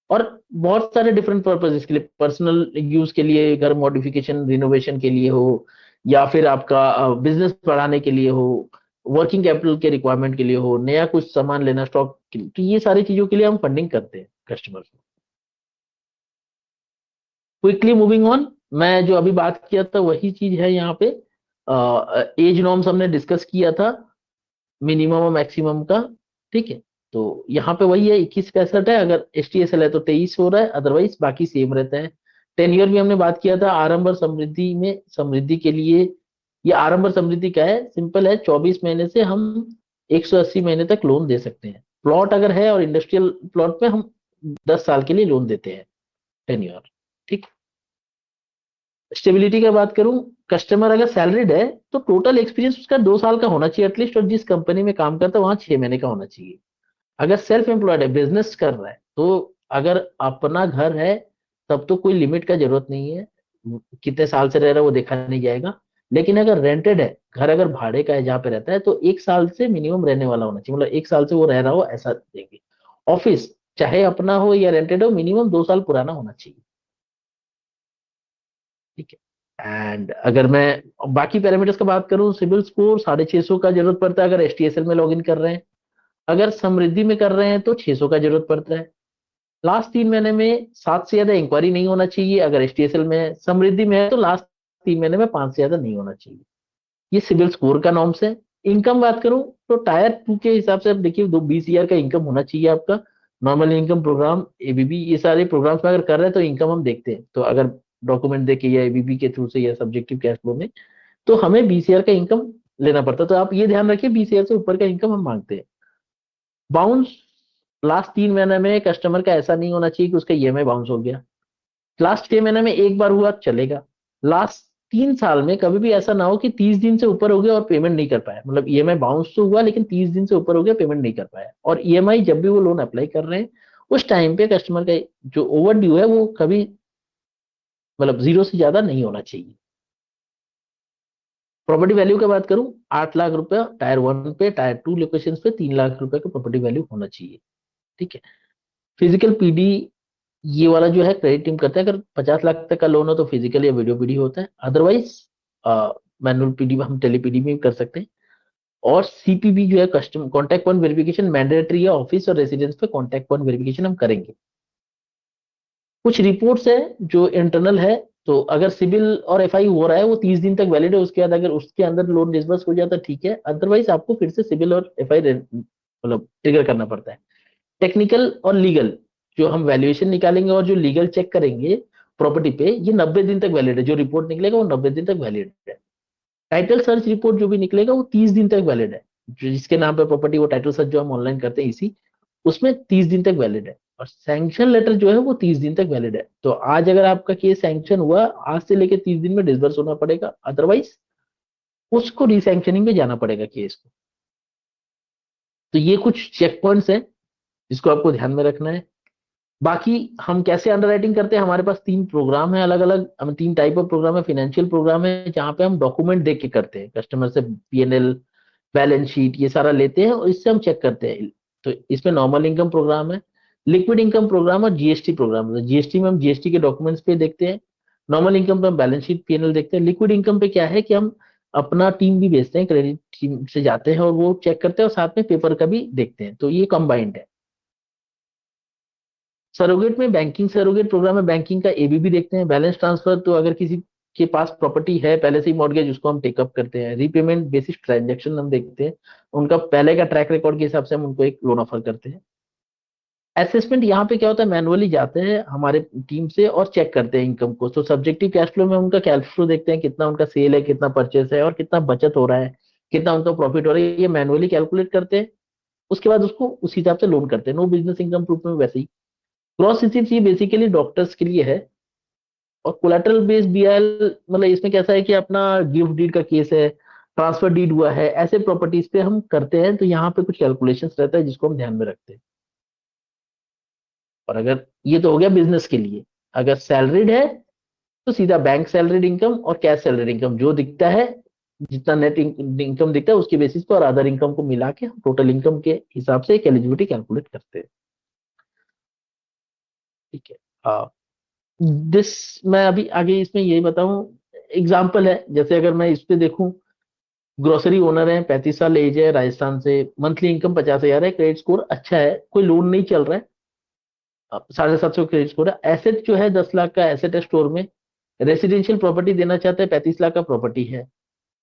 Speaker 1: और बहुत सारे डिफरेंट पर्पजेस के लिए, पर्सनल यूज के लिए, घर मॉडिफिकेशन रिनोवेशन के लिए हो, या फिर आपका बिजनेस बढ़ाने के लिए हो, वर्किंग कैपिटल के रिक्वायरमेंट के लिए हो, नया कुछ सामान लेना स्टॉक, तो ये सारी चीजों के लिए हम फंडिंग करते हैं कस्टमर्स को। क्विकली मूविंग ऑन, मैं जो अभी बात किया था वही चीज है यहाँ पे। एज नॉर्म्स हमने डिस्कस किया था, मिनिमम और मैक्सिमम का, ठीक है। तो यहाँ पे वही है, 21-65 है, अगर एसटीएसएल है तो 23 हो रहा है, अदरवाइज बाकी सेम रहता है। टेन्योर भी हमने बात किया था, आरंभ और समृद्धि में, समृद्धि के लिए, ये आरंभ और समृद्धि क्या है, सिंपल है, 24 महीने से हम 180 महीने तक लोन दे सकते हैं। प्लॉट अगर है और इंडस्ट्रियल प्लॉट में हम 10 साल के लिए लोन देते हैं, टेन्योर, ठीक। स्टेबिलिटी का बात करूं, कस्टमर अगर सैलरीड है तो टोटल एक्सपीरियंस उसका 2 साल का होना चाहिए एटलीस्ट, और जिस कंपनी में काम करता है वहां 6 महीने का होना चाहिए। अगर सेल्फ एम्प्लॉयड है, बिजनेस कर रहा है, तो अगर अपना घर है तब तो कोई लिमिट का जरूरत नहीं है, कितने साल से रह रहा है वो देखा नहीं जाएगा। लेकिन अगर रेंटेड है, घर अगर भाड़े का है जहाँ पे रहता है, तो 1 साल से मिनिमम रहने वाला होना चाहिए, मतलब 1 साल से वो रह रहा हो ऐसा देंगे। ऑफिस चाहे अपना हो या रेंटेड हो, मिनिमम 2 साल पुराना होना चाहिए, ठीक है। एंड अगर मैं बाकी पैरामीटर्स का बात करूं, सिविल स्कोर 650 का जरूरत पड़ता है अगर एसटीएसएल में लॉगिन कर रहे हैं, अगर समृद्धि में कर रहे हैं तो 600 का जरूरत पड़ता है। लास्ट 3 महीने में 7 से ज्यादा इंक्वायरी नहीं होना चाहिए अगर एसटीएसएल में है, समृद्धि में है तो लास्ट 3 महीने में 5 से ज्यादा नहीं होना चाहिए। ये सिविल स्कोर का नॉर्म्स है। इनकम बात करूं तो टायर 2 के हिसाब से आप देखिए, 20 ईयर का इनकम होना चाहिए आपका। नॉर्मल इनकम प्रोग्राम, एबीबी, ये सारे प्रोग्राम्स में अगर कर रहे हैं तो इनकम हम देखते हैं, तो अगर डॉक्यूमेंट देके या एबीबी के थ्रू से या सब्जेक्टिव कैश फ्लो में, तो हमें 20 ईयर का इनकम लेना पड़ता है। तो आप ये ध्यान रखिए, 20 ईयर से ऊपर का इनकम हम मांगते हैं। बाउंस, लास्ट 3 महीने में कस्टमर का ऐसा नहीं होना चाहिए कि उसका ईएमआई बाउंस हो गया। लास्ट 6 महीने में एक बार हुआ चलेगा। लास्ट 3 साल में कभी भी ऐसा ना हो कि 30 दिन से ऊपर हो गया और पेमेंट नहीं कर पाया, मतलब ईएमआई बाउंस तो हुआ लेकिन 30 दिन से ऊपर हो गया, पेमेंट नहीं कर पाया। और ईएमआई जब भी वो लोन अप्लाई कर रहे हैं, उस टाइम पे कस्टमर का जो ओवर ड्यू है वो कभी, मतलब 0 से ज्यादा नहीं होना चाहिए। प्रॉपर्टी वैल्यू की बात करूं, 8 लाख रुपया टायर 1 पे, टायर 2 लोकेशन पे 3 लाख रुपए का प्रॉपर्टी वैल्यू होना चाहिए, ठीक है। फिजिकल पीडी, ये वाला जो है क्रेडिट टीम करता है, अगर 50 लाख तक का लोन हो तो फिजिकल या वीडियो पीडी होता है, अदरवाइज मैनुअल पीडी हम टेली पीडी में भी कर सकते हैं। और सीपीबी जो है, custom contact point verification mandatory है, ऑफिस और रेसिडेंस पे कॉन्टैक्ट पॉइंट वेरिफिकेशन हम करेंगे। कुछ रिपोर्ट्स है जो इंटरनल है, तो अगर सिविल और एफआई हो रहा है वो 30 दिन तक वैलिड है, उसके बाद अगर उसके अंदर लोन डिसबर्स हो जाता है ठीक है, अदरवाइज आपको फिर से सिविल और एफआई मतलब ट्रिगर करना पड़ता है। टेक्निकल और लीगल, जो हम वैल्यूएशन निकालेंगे और जो लीगल चेक करेंगे प्रॉपर्टी पे, ये 90 दिन तक वैलिड है, जो रिपोर्ट निकलेगा वो 90 दिन तक वैलिड है। टाइटल सर्च रिपोर्ट जो भी निकलेगा वो 30 दिन तक वैलिड है, जो जिसके नाम पे प्रॉपर्टी, वो टाइटल सर्च जो हम ऑनलाइन करते हैं इसी, उसमें 30 दिन तक वैलिड है। और सैंक्शन लेटर जो है वो 30 दिन तक वैलिड है। तो आज अगर आपका केस सैंक्शन हुआ, आज से लेके 30 दिन में डिसबर्स होना पड़ेगा, अदरवाइज उसको रिसैंक्शनिंग में जाना पड़ेगा केस को। तो ये कुछ चेक पॉइंट्स हैं जिसको आपको ध्यान में रखना है। बाकी हम कैसे अंडरराइटिंग करते हैं, हमारे पास 3 प्रोग्राम है अलग अलग, हम 3 टाइप ऑफ प्रोग्राम है। फाइनेंशियल प्रोग्राम है जहाँ पे हम डॉक्यूमेंट देख के करते हैं, कस्टमर से पीएनएल, बैलेंस शीट ये सारा लेते हैं और इससे हम चेक करते हैं। तो इसमें नॉर्मल इनकम प्रोग्राम है, लिक्विड इनकम प्रोग्राम और जीएसटी प्रोग्राम है। जीएसटी में हम जीएसटी के डॉक्यूमेंट्स पे देखते हैं, नॉर्मल इनकम पे हम बैलेंस शीट पीएनएल देखते हैं। लिक्विड इनकम पे क्या है कि हम अपना टीम भी भेजते हैं, क्रेडिट टीम से जाते हैं और वो चेक करते हैं और साथ में पेपर का भी देखते हैं, तो ये कंबाइंड है। सरोगेट में बैंकिंग सरोगेट प्रोग्राम में बैंकिंग का एबीबी देखते हैं। बैलेंस ट्रांसफर, तो अगर किसी के पास प्रॉपर्टी है पहले से ही मॉर्गेज, उसको हम टेकअप करते हैं। रीपेमेंट बेसिस ट्रांजेक्शन हम देखते हैं, उनका पहले का ट्रैक रिकॉर्ड के हिसाब से हम उनको एक लोन ऑफर करते हैं। असेसमेंट यहाँ पे क्या होता है, मैनुअली जाते हैं हमारे टीम से और चेक करते हैं इनकम को। तो सब्जेक्टिव कैश फ्लो में उनका कैश फ्लो देखते हैं, कितना उनका सेल है, कितना परचेस है और कितना बचत हो रहा है, कितना उनका प्रॉफिट हो रहा है, ये मैनुअली कैलकुलेट करते हैं। उसके बाद उसको उस हिसाब से लोन करते हैं। नो बिजनेस इनकम प्रूफ में वैसे ही। क्रॉस रिसीप्ट, ये बेसिकली डॉक्टर्स के लिए है। और कोलेटरल बेस्ड बीआईएल, मतलब इसमें कैसा है कि अपना गिफ्ट डीड का केस है, ट्रांसफर डीड हुआ है, ऐसे प्रॉपर्टीज पे हम करते हैं, तो यहाँ पे कुछ कैलकुलेशंस रहता है जिसको हम ध्यान में रखते हैं। और अगर ये तो हो गया बिजनेस के लिए, अगर सैलरीड है तो सीधा बैंक सैलरीड इनकम और कैश सैलरीड इनकम जो दिखता है, जितना नेट इनकम दिखता है उसके बेसिस पर और अदर इनकम को मिला के हम टोटल इनकम के हिसाब से एक एलिजिबिलिटी कैलकुलेट करते हैं। ठीक है, दिस मैं अभी आगे इसमें यही बताऊं, एग्जाम्पल है, जैसे अगर मैं इस पे देखूं, ग्रोसरी ओनर है, 35 साल एज है, राजस्थान से, मंथली इनकम 50,000 है, क्रेडिट स्कोर अच्छा है, कोई लोन नहीं चल रहा है, 750 क्रेडिट स्कोर है, एसेट जो है 10 लाख का एसेट है स्टोर में, रेसिडेंशियल प्रॉपर्टी देना चाहते हैं, 35 लाख का प्रॉपर्टी है,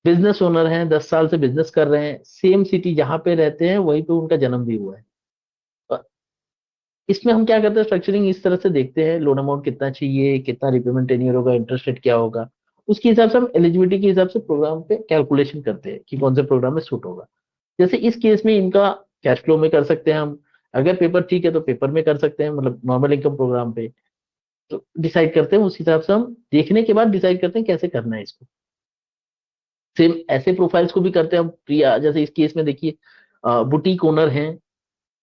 Speaker 1: बिजनेस ओनर हैं, 10 साल से बिजनेस कर रहे हैं, सेम सिटी जहां पे रहते हैं वहीं पे उनका जन्म भी हुआ है। और इसमें हम क्या करते हैं, स्ट्रक्चरिंग इस तरह से देखते हैं, लोन अमाउंट कितना चाहिए, कितना रिपेमेंट टेन्योर होगा, इंटरेस्ट रेट क्या होगा, उसके हिसाब से हम एलिजिबिलिटी के हिसाब से प्रोग्राम पे कैलकुलेशन करते हैं कि कौन से प्रोग्राम में सूट होगा। जैसे इस केस में इनका कैश फ्लो में कर सकते हैं हम, अगर पेपर ठीक है तो पेपर में कर सकते हैं, मतलब नॉर्मल इनकम प्रोग्राम पे, तो डिसाइड करते हैं, उस हिसाब से हम देखने के बाद डिसाइड करते हैं कैसे करना है इसको। सेम ऐसे प्रोफाइल्स को भी करते हैं हम प्रिया, जैसे इस केस में देखिए, बुटीक ओनर हैं,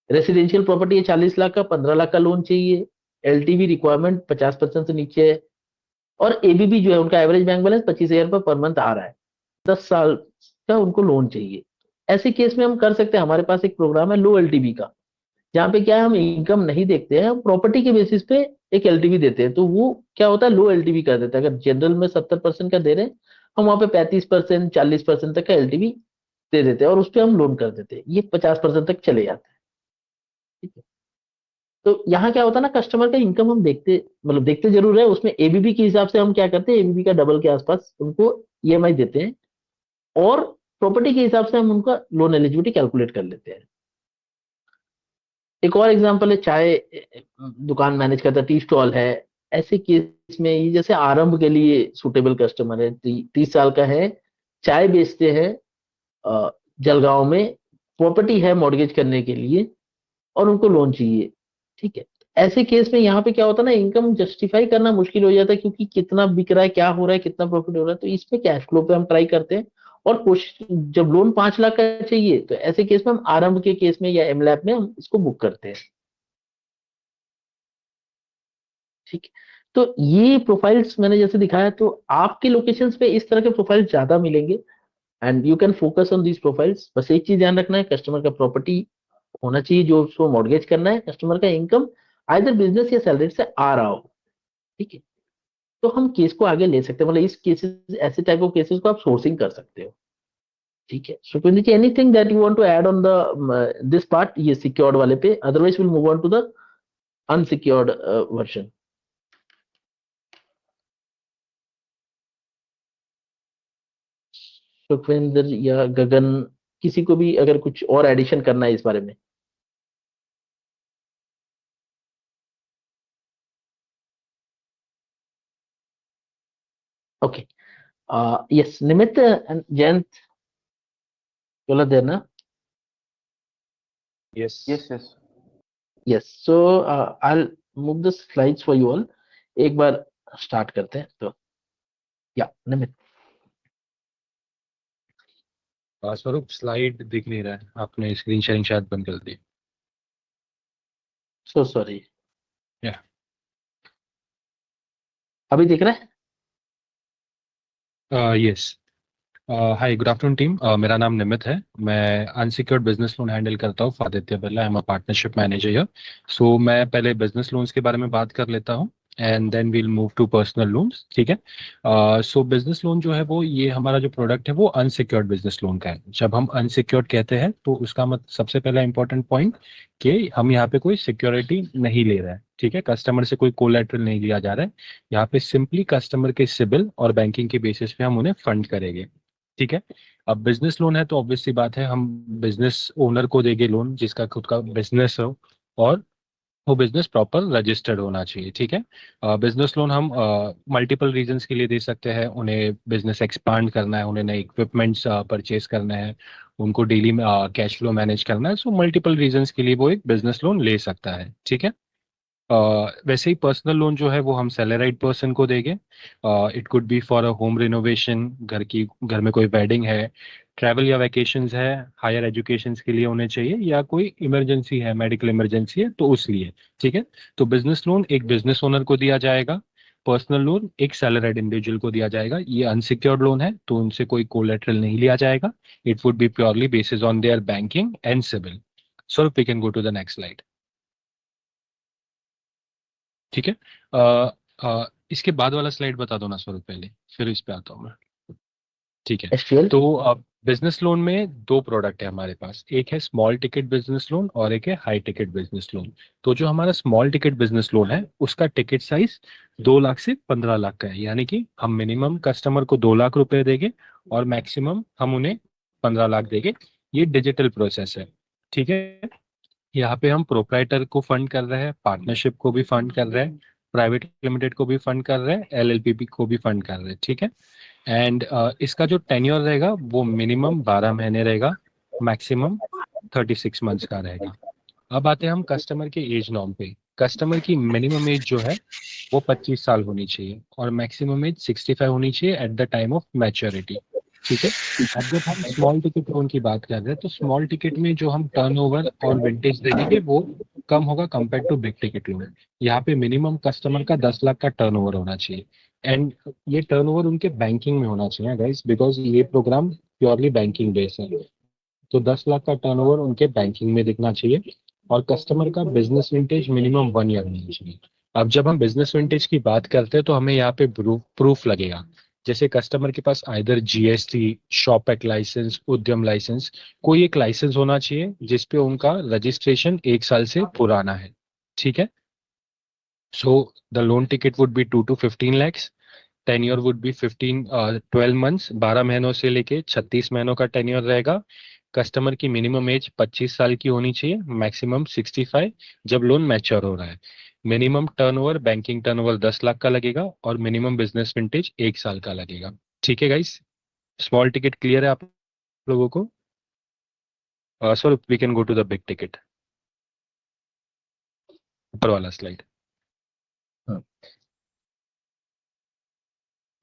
Speaker 1: रेसिडेंशियल प्रॉपर्टी है, 40 लाख का, 15 लाख का लोन चाहिए, एलटीवी रिक्वायरमेंट 50% से नीचे है, और एबीबी जो है उनका एवरेज बैंक बैलेंस 25,000 रुपये पर मंथ आ रहा है, 10 साल का उनको लोन चाहिए। ऐसे केस में हम कर सकते हैं, हमारे पास एक प्रोग्राम है लो एलटीवी का, जहाँ पे क्या है, हम इनकम नहीं देखते हैं, हम प्रॉपर्टी के बेसिस पे एक एलटीवी देते हैं, तो वो क्या होता है, लो एलटीवी कर देता है। अगर जनरल में 70% का दे रहे हैं, हम वहाँ पे 35%, 40% तक का एलटीवी दे देते हैं, और उस पर हम लोन कर देते हैं, ये 50% तक चले जाते हैं। ठीक है, तो यहाँ क्या होता है ना, कस्टमर का इनकम हम देखते, मतलब देखते जरूर है, उसमें एबीबी के हिसाब से हम क्या करते हैं, एबीबी का डबल के आसपास उनको ईएमआई देते हैं, और प्रॉपर्टी के हिसाब से हम उनका लोन एलिजिबिलिटी कैलकुलेट कर लेते हैं। एक और एग्जांपल है, चाय दुकान मैनेज करता है, टी स्टॉल है, ऐसे केस में ये जैसे आरंभ के लिए सुटेबल कस्टमर है, 30 साल का है, चाय बेचते हैं, जलगांव में, प्रॉपर्टी है मॉर्गेज करने के लिए, और उनको लोन चाहिए। ठीक है, ऐसे केस में यहाँ पे क्या होता है ना, इनकम जस्टिफाई करना मुश्किल हो जाता है, क्योंकि कितना बिक रहा है, क्या हो रहा है, कितना प्रॉफिट हो रहा है, तो इसमें कैश फ्लो पे हम ट्राई करते हैं, और कोशिश, जब लोन 5 लाख का चाहिए तो ऐसे केस में हम आरंभ के केस में या एमलैप में हम इसको बुक करते हैं। ठीक है, तो ये प्रोफाइल्स मैंने जैसे दिखाया, तो आपके लोकेशंस पे इस तरह के प्रोफाइल्स ज्यादा मिलेंगे, and you can focus on these profiles. बस एक चीज ध्यान रखना है, कस्टमर का प्रॉपर्टी होना चाहिए जो उसको मॉर्गेज करना है, कस्टमर का इनकम आइदर बिजनेस या सैलरी से आ रहा हो। ठीक है, तो हम केस को आगे ले सकते हैं, मतलब इस केसेस, ऐसे टाइप ऑफ केसेस को आप सोर्सिंग कर सकते हो। ठीक है, Sukhwinder ji, anything that you want to add on the this part, ये सिक्योर्ड वाले पे, otherwise will move on to the unsecured version. Sukhwinder या गगन, किसी को भी अगर कुछ और एडिशन करना है इस बारे में। Okay, yes, Nimit and Jayant, बोला देना।
Speaker 4: Yes.
Speaker 5: Yes, yes.
Speaker 1: Yes, so I move the slides for you all, एक बार स्टार्ट करते हैं, तो या निमित।
Speaker 4: स्वरूप स्लाइड दिख नहीं रहा है, आपने स्क्रीन शेयरिंग शायद बंद कर दी।
Speaker 1: So sorry,
Speaker 4: Yeah.
Speaker 1: अभी दिख रहा है?
Speaker 4: यस। हाय, गुड आफ्टरनून टीम। मेरा नाम निमित है। मैं अनसिक्योर्ड बिजनेस लोन हैंडल करता हूँ for Aditya Birla. I am a partnership manager here. So मैं पहले बिजनेस लोन्स के बारे में बात कर लेता हूँ, and then we'll move to personal loans. ठीक है। सो बिजनेस लोन जो है वो, ये हमारा जो प्रोडक्ट है वो अनसिक्योर्ड बिजनेस लोन का है। जब हम अनसिक्योर्ड कहते हैं तो उसका सबसे पहला इंपॉर्टेंट पॉइंट कि हम यहाँ पे कोई सिक्योरिटी नहीं ले रहे हैं। ठीक है, कस्टमर से कोई कोलैटरल नहीं लिया जा रहा है। यहाँ पे सिंपली कस्टमर के सिबिल और बैंकिंग के बेसिस पे हम उन्हें फंड करेंगे। ठीक है। अब बिजनेस लोन है तो ऑब्वियस सी बात है, हम बिजनेस ओनर को देंगे लोन जिसका खुद का बिजनेस हो, और वो बिजनेस प्रॉपर रजिस्टर्ड होना चाहिए। ठीक है। बिजनेस लोन हम मल्टीपल रीजंस के लिए दे सकते हैं। उन्हें बिजनेस एक्सपांड करना है, उन्हें नए इक्विपमेंट्स परचेज करना है, उनको डेली कैश फ्लो मैनेज करना है। सो मल्टीपल रीजंस के लिए वो एक बिजनेस लोन ले सकता है। ठीक है। वैसे ही पर्सनल लोन जो है वो हम सैलराइड पर्सन को देंगे। It could be for a home renovation, घर में कोई वेडिंग है, ट्रैवल या वैकेशंस है, हायर एजुकेशंस के लिए होने चाहिए, या कोई इमरजेंसी है, मेडिकल इमरजेंसी है तो उस लिए। ठीक है। तो बिजनेस लोन एक बिजनेस ओनर को दिया जाएगा, पर्सनल लोन एक सैलरीड इंडिविजुअल को दिया जाएगा। ये अनसिक्योर्ड लोन है तो उनसे कोई कोलेटरल नहीं लिया जाएगा। It would be purely basis on their banking and CIBIL. So we can go to the next slide. ठीक है। इसके बाद वाला स्लाइड बता दो ना स्वरूप पहले, फिर इस पे आता हूँ मैं। ठीक है।
Speaker 1: एसटीएल।
Speaker 4: तो बिजनेस लोन में दो प्रोडक्ट है हमारे पास, एक है स्मॉल टिकट बिजनेस लोन और एक है हाई टिकट बिजनेस लोन। तो जो हमारा स्मॉल टिकट बिजनेस लोन है उसका टिकट साइज 2 लाख से 15 लाख का है, यानी कि हम मिनिमम कस्टमर को 2 लाख रुपए देंगे और मैक्सिमम हम उन्हें 15 लाख देंगे। ये डिजिटल प्रोसेस है। ठीक है। यहाँ पे हम प्रोप्राइटर को फंड कर रहे हैं, पार्टनरशिप को भी फंड कर रहे हैं, प्राइवेट लिमिटेड को भी फंड कर रहे हैं, एलएलपी को भी फंड कर रहे हैं। ठीक है। एंड इसका जो टेन्योर रहेगा वो मिनिमम 12 महीने रहेगा, मैक्सिमम 36 मंथ्स का रहेगा। अब आते हैं हम कस्टमर के एज नॉर्म पे। कस्टमर की मिनिमम एज जो है वो 25 साल होनी चाहिए और मैक्सिमम एज 65 होनी चाहिए at the time of maturity. ठीक है। अब जब हम स्मॉल टिकट लोन की बात कर रहे हैं तो स्मॉल टिकट में जो हम टर्नओवर और विंटेज देंगे वो कम होगा compare to big ticket loan. यहाँ पे मिनिमम कस्टमर का 10 लाख का टर्नओवर होना चाहिए। एंड ये टर्नओवर उनके बैंकिंग में होना चाहिए गाइस, बिकॉज ये प्रोग्राम प्योरली बैंकिंग बेस्ड है। तो 10 लाख का टर्नओवर उनके बैंकिंग में दिखना चाहिए और कस्टमर का बिजनेस विंटेज मिनिमम 1 ईयर होना चाहिए। अब जब हम बिजनेस विंटेज की बात करते हैं तो हमें यहाँ पे प्रूफ लगेगा। जैसे कस्टमर के पास either GST, shop act licence, Udyam licence, कोई एक लाइसेंस होना चाहिए जिसपे उनका रजिस्ट्रेशन 1 साल से पुराना है। ठीक है। So the loan ticket would be 2 to 15 lakhs। Tenure would be 12 months, 12 महीनों से लेके 36 महीनों का टेन्योर रहेगा। कस्टमर की मिनिमम एज 25 साल की होनी चाहिए, मैक्सिमम 65 जब लोन मैच्योर हो रहा है। Minimum turnover, banking turnover 10 lakh का लगेगा और मिनिमम बिजनेस विंटेज 1 साल का लगेगा। ठीक है गाइस, स्मॉल टिकट क्लियर है आप लोगों को? Sir we can go to the big ticket, ऊपर वाला स्लाइड।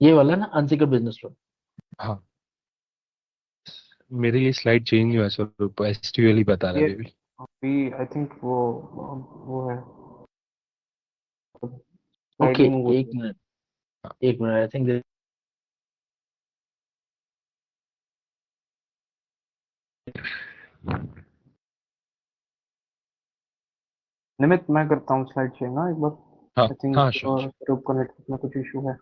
Speaker 1: ये वाला ना अनसिक्योर्ड बिजनेस लोन।
Speaker 4: हाँ, मेरे लिए स्लाइड चेंज नहीं हुआ सर, एसटीएल ही बता रहा
Speaker 5: ये
Speaker 4: है अभी।
Speaker 5: अभी आई थिंक वो है
Speaker 1: ओके,
Speaker 5: स्लाइडिंग मूव
Speaker 1: एक मिनट, एक मिनट, आई थिंक
Speaker 5: निमित मैं करता हूँ स्लाइड शेयर ना एक बार।
Speaker 4: हाँ
Speaker 5: आई थिंक
Speaker 4: हाँ श्योर।
Speaker 5: स्वरूप का नेटवर्क में कुछ इशू है।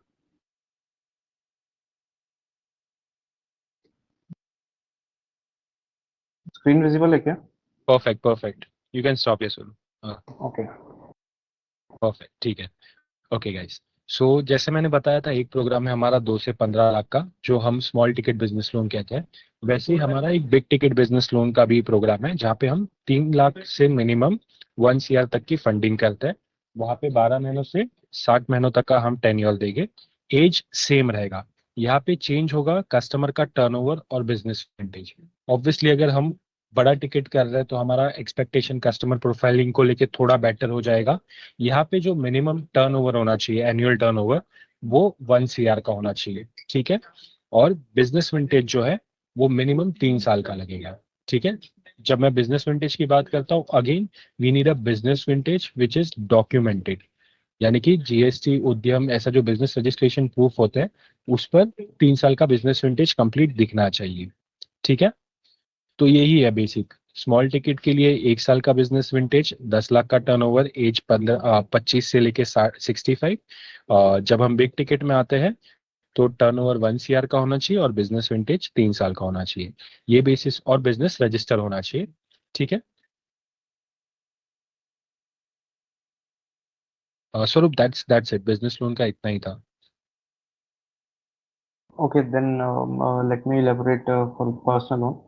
Speaker 5: स्क्रीन विजिबल है क्या?
Speaker 4: Perfect perfect, you can stop ये सर। हाँ
Speaker 5: ओके।
Speaker 4: परफेक्ट, ठीक है। ओके गाइस, सो जैसे मैंने बताया था एक प्रोग्राम है हमारा 2 से 15 लाख का जो हम स्मॉल टिकट बिजनेस लोन कहते हैं, वैसे ही हमारा एक बिग टिकट बिजनेस लोन का भी प्रोग्राम है जहाँ पे हम 3 लाख से मिनिमम 1 CR तक की फंडिंग करते हैं। वहाँ पे 12 महीनों से 60 महीनों तक का हम टेन्योर देंगे। एज सेम रहेगा। यहाँ पे चेंज होगा कस्टमर का टर्नओवर और बिजनेस विंटेज। ऑब्वियसली अगर हम बड़ा टिकट कर रहे हैं तो हमारा एक्सपेक्टेशन कस्टमर प्रोफाइलिंग को लेके थोड़ा बेटर हो जाएगा। यहाँ पे जो मिनिमम टर्नओवर होना चाहिए, एनुअल टर्नओवर, वो 1 CR का होना चाहिए। ठीक है। और बिजनेस विंटेज जो है वो मिनिमम 3 साल का लगेगा। ठीक है। जब मैं बिजनेस विंटेज की बात करता हूँ, again we need a business vintage which is documented, यानी कि जीएसटी, उद्यम, ऐसा जो बिजनेस रजिस्ट्रेशन प्रूफ होता है उस पर 3 साल का बिजनेस विंटेज कंप्लीट दिखना चाहिए। ठीक है। तो यही है बेसिक। स्मॉल टिकट के लिए 1 साल का बिजनेस विंटेज, 10 लाख का टर्नओवर, एज 25 से लेके 65। जब हम बिग टिकट में आते हैं तो टर्नओवर 1 CR का होना चाहिए और बिजनेस विंटेज 3 साल का होना चाहिए। ये बेसिस, और बिजनेस रजिस्टर होना चाहिए। ठीक है। स्वरूप दैट्स इट, बिजनेस लोन का इतना ही था।
Speaker 5: Okay, then let me elaborate for personal loan.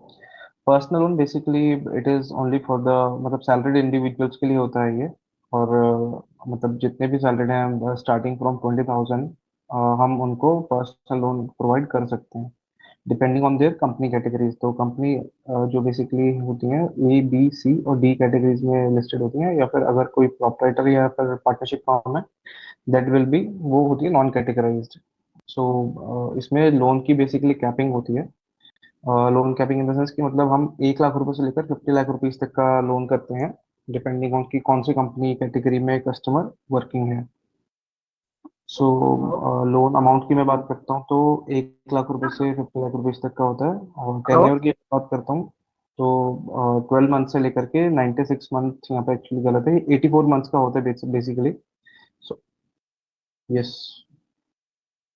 Speaker 5: Personal loan basically it is only for the मतलब सैलरीड इंडिविजुअल्स के लिए होता है ये। और मतलब जितने भी सैलरीड हैं स्टार्टिंग फ्रॉम 20,000 हम उनको पर्सनल लोन प्रोवाइड कर सकते हैं depending on their company categories. तो कंपनी जो बेसिकली होती हैं A, B, C और D कैटेगरीज में लिस्टेड होती हैं, या फिर अगर कोई प्रॉपराइटर या फिर पार्टनरशिप फॉर्म है दैट विल बी, वो होती है नॉन कैटेगराइज्ड। सो इसमें लोन की बेसिकली कैपिंग होती है। Loan capping in the sense कि मतलब हम 1 लाख रुपए से लेकर 50 लाख रुपीज तक का लोन करते हैं, डिपेंडिंग ऑन कि कौन सी कंपनी कैटेगरी में कस्टमर वर्किंग है। सो लोन अमाउंट की मैं बात करता हूँ तो 1 लाख रुपए से 50 लाख रुपीज तक का होता है। और टेन्योर की बात करता हूँ तो 12 मंथ से लेकर के 96 मंथ, यहाँ पे एक्चुअली गलत है, 84 मंथ्स का होता है basically. So yes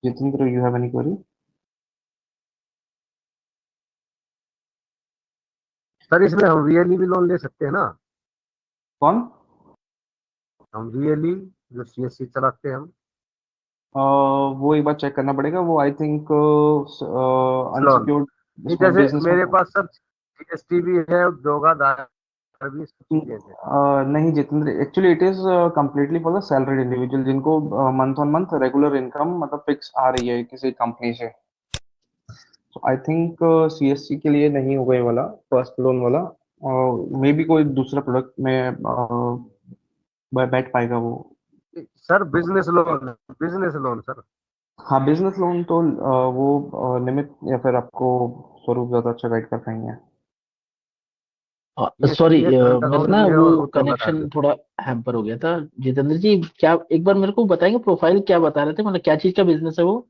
Speaker 5: Jitendra, you have any query?
Speaker 6: Sir इसमें हम वीएलई भी लोन ले सकते हैं ना?
Speaker 5: कौन?
Speaker 6: हम वीएलई जो सीएससी चलाते हैं हम।
Speaker 5: वो एक बार चेक करना पड़ेगा, वो आई थिंक
Speaker 6: लोन
Speaker 5: अनसिक्योर्ड
Speaker 6: नहीं,
Speaker 5: स्मॉल
Speaker 6: जैसे
Speaker 5: बिजनेस में।
Speaker 6: मेरे पास सर जीएसटी भी है, उद्योगाधार भी, सब चीजें हैं।
Speaker 5: नहीं Jitendra, actually it is completely for the salaried individual जिनको month on month regular income मतलब फिक्स आ रही है किसी कंपनी से। तो आई थिंक सीएससी के लिए नहीं होगा ये वाला पर्सनल लोन वाला, मे बी कोई दूसरा प्रोडक्ट में बैठ पाएगा वो।
Speaker 6: Sir business loan sir.
Speaker 5: हाँ बिजनेस लोन तो वो निमित या फिर आपको स्वरूप ज्यादा अच्छा गाइड कर पाएंगे।
Speaker 1: सॉरी,
Speaker 6: जीएसटी है, करंट
Speaker 1: मेरा
Speaker 6: अकाउंट
Speaker 1: ना
Speaker 6: भी है,
Speaker 1: वो
Speaker 6: और उद्योगाधार भी।
Speaker 1: कनेक्शन थोड़ा हैम्पर हो गया था। जितेंद्र जी, क्या एक बार मेरे को बताएंगे प्रोफाइल क्या बता रहे थे, मतलब क्या चीज का बिजनेस है वो?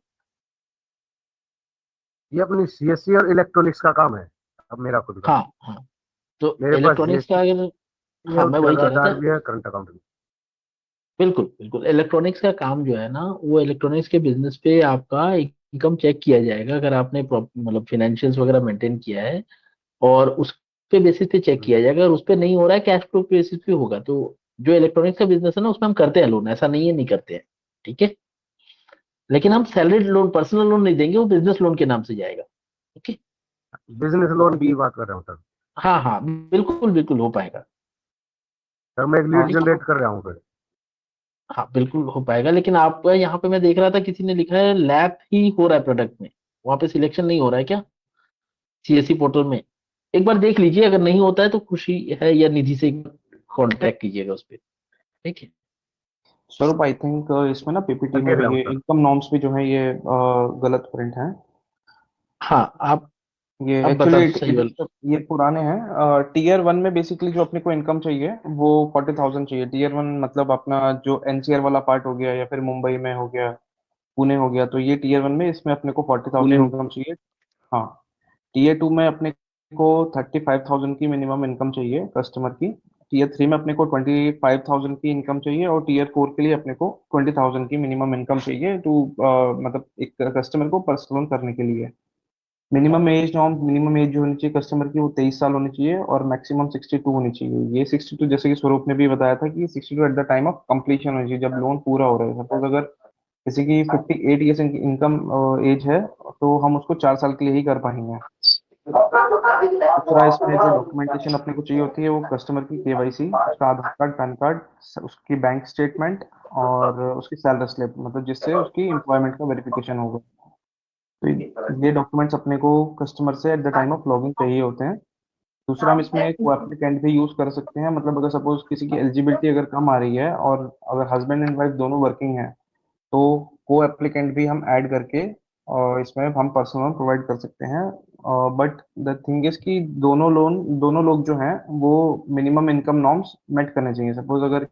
Speaker 6: ये अपनी सीएससी और इलेक्ट्रॉनिक्स का काम है, अब मेरा खुद का।
Speaker 1: हाँ हाँ, तो
Speaker 6: मेरे पास
Speaker 1: इलेक्ट्रॉनिक्स
Speaker 6: जीएसटी
Speaker 1: का अगर,
Speaker 6: है,
Speaker 1: हाँ मैं वही कह रहा
Speaker 6: उद्योगाधार
Speaker 1: था।
Speaker 6: भी है, करंट अकाउंट भी।
Speaker 1: बिल्कुल बिल्कुल, इलेक्ट्रॉनिक्स का काम जो है ना, वो इलेक्ट्रॉनिक्स के बिजनेस पे आपका इनकम चेक किया जाएगा अगर आपने मतलब फाइनेंशियल्स वगैरह मेंटेन किया है, और उस पे बेसिस पे चेक किया जाएगा। और उस पे नहीं हो रहा है, कैश फ्लो बेसिस पे होगा। तो जो इलेक्ट्रॉनिक्स का बिजनेस है ना, उसमें हम करते हैं लोन, ऐसा नहीं है नहीं करते हैं, ठीक है। लेकिन हम सैलरीड लोन, पर्सनल लोन नहीं देंगे, वो बिजनेस लोन के नाम से जाएगा। ओके।
Speaker 6: बिजनेस लोन की बात कर रहा हूँ सर।
Speaker 1: हाँ हाँ, बिल्कुल बिल्कुल हो पाएगा।
Speaker 6: सर मैं एक लीड
Speaker 1: ठीक है।
Speaker 6: जनरेट कर रहा हूँ फिर।
Speaker 1: हाँ बिल्कुल हो पाएगा, लेकिन आप यहाँ पे मैं देख रहा था किसी ने लिखा है लैब ही हो रहा है प्रोडक्ट में, वहाँ पे सिलेक्शन नहीं हो रहा है क्या सीएससी पोर्टल में? एक बार देख लीजिए, अगर नहीं होता है तो खुशी है, या निधि से कांटेक्ट कीजिएगा उस पर। ठीक है।
Speaker 5: स्वरूप आई थिंक इसमें ना पीपीटी
Speaker 6: मैं
Speaker 5: में
Speaker 6: देख रहा हूँ
Speaker 5: ये
Speaker 6: सर।
Speaker 5: इनकम नॉर्म्स भी जो है ये गलत प्रिंट है।
Speaker 1: हाँ, आप
Speaker 5: ये
Speaker 1: अब
Speaker 5: एक्चुअली
Speaker 1: बता दो
Speaker 5: इट
Speaker 1: सही वाला।
Speaker 5: ये पुराने हैं। टीयर 1 में बेसिकली जो अपने को इनकम चाहिए वो 40,000 चाहिए। टीयर 1 मतलब अपना जो एनसीआर वाला पार्ट हो गया या फिर मुंबई में हो गया, पुणे हो गया, तो ये टीयर 1 में इसमें अपने को 40,000 इनकम चाहिए। हाँ। टीयर 2 में अपने को 35,000 की मिनिमम इनकम चाहिए कस्टमर की। टीयर 3 में अपने को 25,000 की इनकम चाहिए, और टीयर 4 के लिए अपने को 20,000 की मिनिमम इनकम चाहिए टू मतलब एक कस्टमर को पर्सनल लोन करने के लिए। मिनिमम एज जो होनी चाहिए कस्टमर की वो 23 साल होनी चाहिए, और मैक्सिमम 62 होनी चाहिए। ये 62 जैसे कि स्वरूप ने भी बताया था कि 62 at the time of completion होनी चाहिए, जब लोन पूरा हो रहा है। सपोज अगर किसी की 58 ईयर्स इनकम एज है तो हम उसको 4 साल के लिए ही कर पाएंगे। दूसरा इसमें जो डॉक्यूमेंटेशन अपने को चाहिए होती है वो कस्टमर की केवाईसी, उसका आधार कार्ड, पैन कार्ड, उसकी बैंक स्टेटमेंट, और उसकी सैलरी स्लिप, मतलब जिससे उसकी एम्प्लॉयमेंट का वेरिफिकेशन होगा। तो ये डॉक्यूमेंट्स अपने को कस्टमर से at the time of logging चाहिए होते हैं। दूसरा हम इसमें को एप्लीकेंट भी यूज कर सकते हैं, मतलब अगर सपोज किसी की एलिजिबिलिटी अगर कम आ रही है और अगर हस्बैंड एंड वाइफ दोनों वर्किंग है, तो को एप्लीकेंट भी हम ऐड करके और इसमें हम पर्सनल लोन प्रोवाइड कर सकते हैं। बट द थिंग इज कि दोनों लोग जो हैं वो मिनिमम इनकम नॉर्म्स मेट करने चाहिए। सपोज अगर